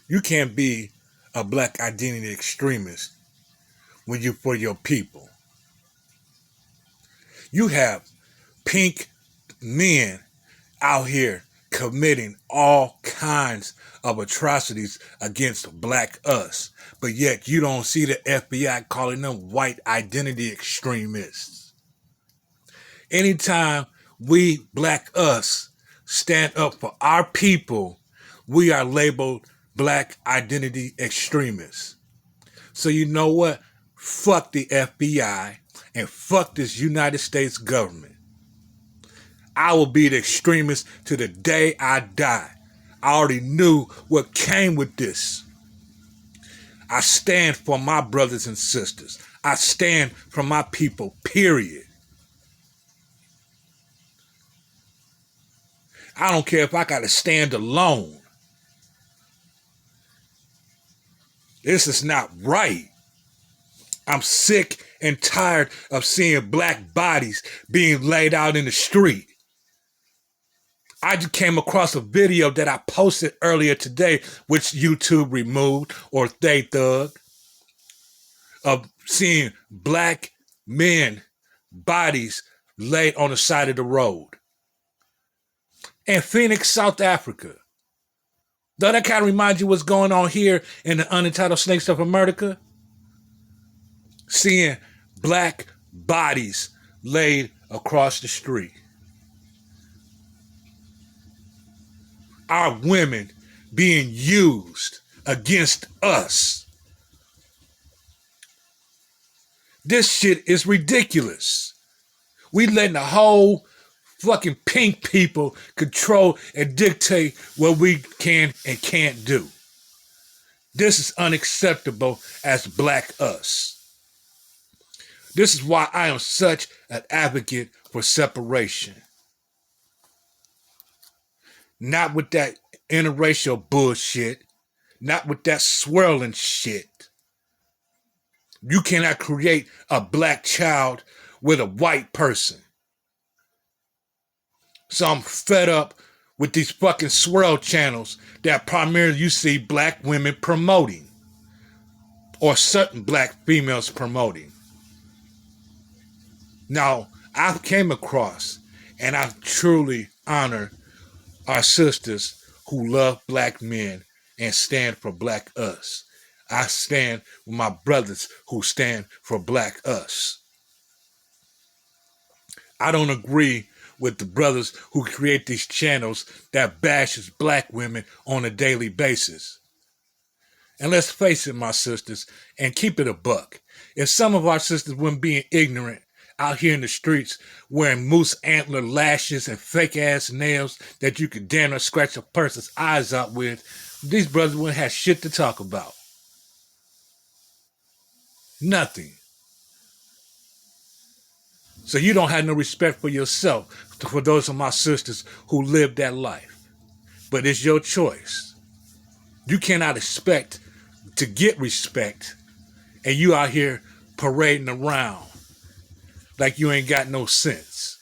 You can't be a black identity extremist when you for your people. You have pink men out here committing all kinds of atrocities against black us, but yet you don't see the FBI calling them white identity extremists. Anytime we black us stand up for our people, we are labeled black identity extremists. So you know what? Fuck the FBI and fuck this United States government. I will be the extremist to the day I die. I already knew what came with this. I stand for my brothers and sisters. I stand for my people, period. I don't care if I got to stand alone. This is not right. I'm sick and tired of seeing black bodies being laid out in the street. I just came across a video that I posted earlier today, which YouTube removed, or they thug, of seeing black men bodies laid on the side of the road in Phoenix, South Africa. Does that kind of remind you what's going on here in the unentitled snakes of America? Seeing black bodies laid across the street. Our women being used against us. This shit is ridiculous. We letting the whole fucking pink people control and dictate what we can and can't do. This is unacceptable as black us. This is why I am such an advocate for separation. Not with that interracial bullshit. Not with that swirling shit. You cannot create a black child with a white person. So I'm fed up with these fucking swirl channels that primarily you see black women promoting. Or certain black females promoting. Now, I came across and I truly honor our sisters who love black men and stand for black us. I stand with my brothers who stand for black us. I don't agree with the brothers who create these channels that bashes black women on a daily basis. And let's face it, my sisters, and keep it a buck. If some of our sisters weren't being ignorant out here in the streets wearing moose antler lashes and fake ass nails that you could damn near scratch a person's eyes out with, these brothers wouldn't have shit to talk about. Nothing. So you don't have no respect for yourself, for those of my sisters who live that life. But it's your choice. You cannot expect to get respect and you out here parading around like you ain't got no sense.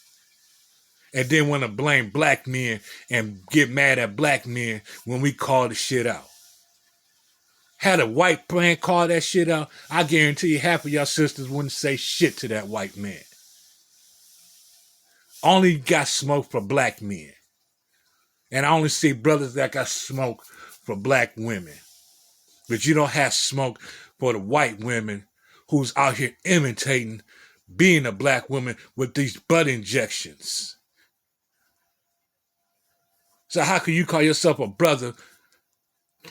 And then want to blame black men and get mad at black men when we call the shit out. Had a white man call that shit out, I guarantee you half of y'all sisters wouldn't say shit to that white man. Only got smoke for black men. And I only see brothers that got smoke for black women. But you don't have smoke for the white women who's out here imitating being a black woman with these butt injections. So how can you call yourself a brother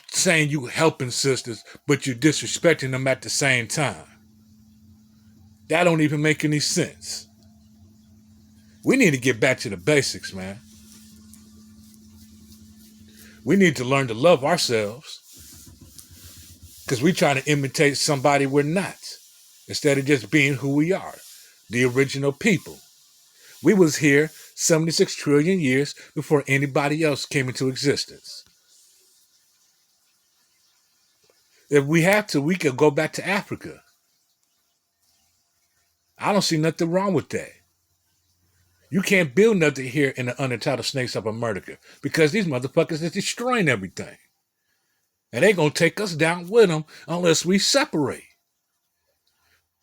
saying you helping sisters, but you're disrespecting them at the same time? That don't even make any sense. We need to get back to the basics, man. We need to learn to love ourselves because we're trying to imitate somebody we're not instead of just being who we are, the original people. We was here 76 trillion years before anybody else came into existence. If we have to, we could go back to Africa. I don't see nothing wrong with that. You can't build nothing here in the unentitled snakes of America because these motherfuckers are destroying everything. And they're going to take us down with them unless we separate.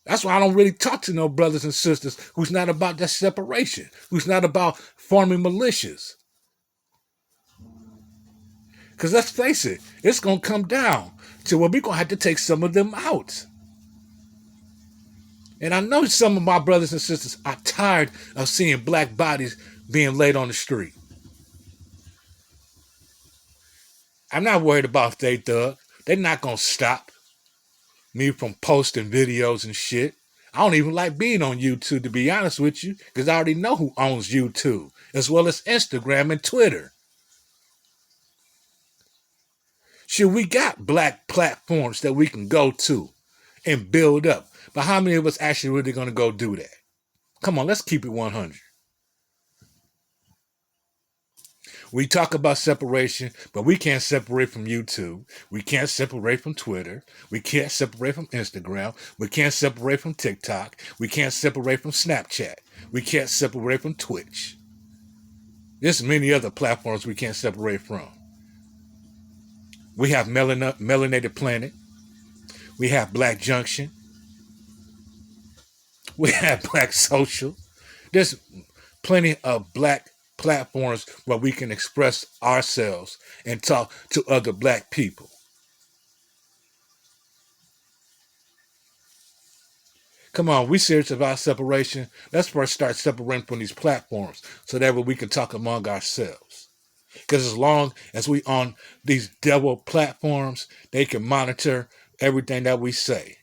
That's why I don't really talk to no brothers and sisters who's not about that separation, who's not about forming militias. Because let's face it, it's going to come down to where we're going to have to take some of them out. And I know some of my brothers and sisters are tired of seeing black bodies being laid on the street. I'm not worried about if they thug. They're not going to stop me from posting videos and shit. I don't even like being on YouTube, to be honest with you, because I already know who owns YouTube, as well as Instagram and Twitter. Shit, we got black platforms that we can go to and build up. But how many of us actually really going to go do that? Come on, let's keep it 100. We talk about separation, but we can't separate from YouTube. We can't separate from Twitter. We can't separate from Instagram. We can't separate from TikTok. We can't separate from Snapchat. We can't separate from Twitch. There's many other platforms we can't separate from. We have Melanated Planet. We have Black Junction. We have Black Social. There's plenty of black platforms where we can express ourselves and talk to other black people. Come on, we serious about separation. Let's first start separating from these platforms so that way we can talk among ourselves. Because as long as we on these devil platforms, they can monitor everything that we say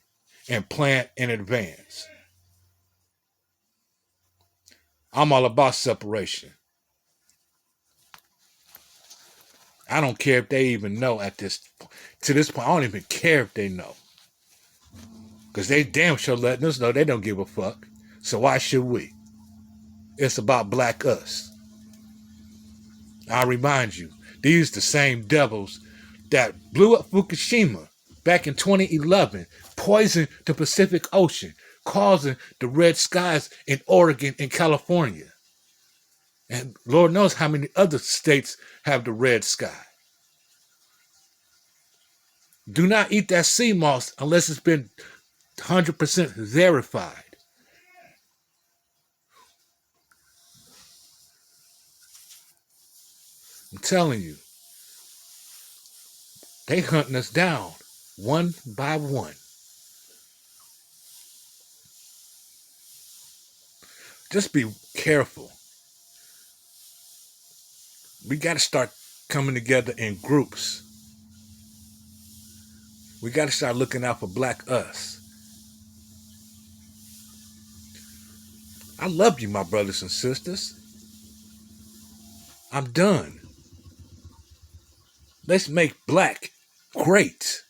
and plan in advance. I'm all about separation. I don't care if they even know to this point. I don't even care if they know. Because they damn sure letting us know they don't give a fuck. So why should we? It's about black us. I remind you, these the same devils that blew up Fukushima back in 2011, poisoned the Pacific Ocean, causing the red skies in Oregon and California. And Lord knows how many other states have the red sky. Do not eat that sea moss unless it's been 100% verified. I'm telling you, they hunting us down one by one. Just be careful. We got to start coming together in groups. We got to start looking out for black us. I love you, my brothers and sisters. I'm done. Let's make black great.